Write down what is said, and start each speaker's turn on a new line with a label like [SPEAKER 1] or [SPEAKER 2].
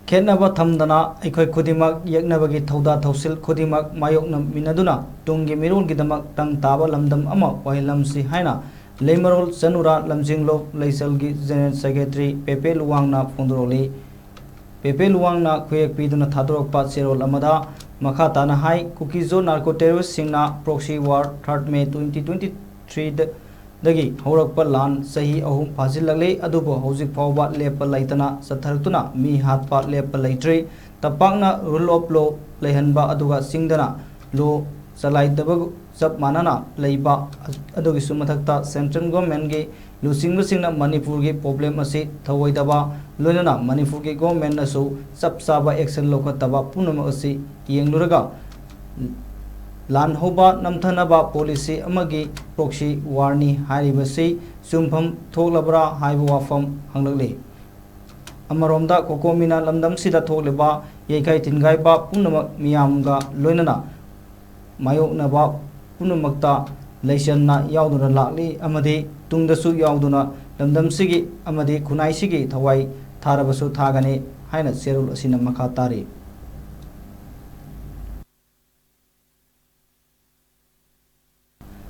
[SPEAKER 1] खेनबा थमदना अखोय खुदिमक यeknabagi थौदा थौसिल खुदिमक मायोकना मिनदुना तुंगी मिरोलगिदमक तंग ताबा लमदम अमा ओहिलमसी हाइना लेमरोल चनुरा लमजिंगलो लैसलगी general secretary पेपे लुवांगना फोंदरोली पेपे लुवांगना खुयेक पीदुना थादोरकपा चेरोल अमदा मखा ताना हाई कुकीजो नार्को टेररिस्ट सिंगना प्रॉक्सी वार 3 मे 2023 दगी हौरकपा लान सही अहुम फाजिलले अदुबो हौजिक फावबा लेप लैतना सथरतुना मी हातपा लेप लैट्री तपाकना रूल ऑफ लॉ लैहनबा अदुगा सिंगदना लो चलाइदब चप मानना लैबा अदुगी सुमथक्ता सेंट्रल गवर्नमेंट गे लुसिंग सिंगना मणिपुर गे प्रॉब्लम असी थवैदबा लोनना मणिपुर गे गवर्नमेंट असु चप चाबा एक्शन लोखतबा पुनम असी येंगलुरगा लान होबा नमथनबा पॉलिसी अमगी प्रॉक्सी वारनी हारिबसी सुमफम थोलबरा हाइब वाफम हंगलले अमरोमदा कोकोमिना लमदम सिदा थोलबा येखाइ तिनगाइबा पुनमक मियामगा लोइनना मायोकनबा पुनमक्ता लैसन्ना यावदुना लाकली अमदि तुंगदसु यावदुना लमदम सिगी अमदि खुनाइ सिगी थवाइ थारबसु थागने हाइना सेरुल असिना मखा तारी।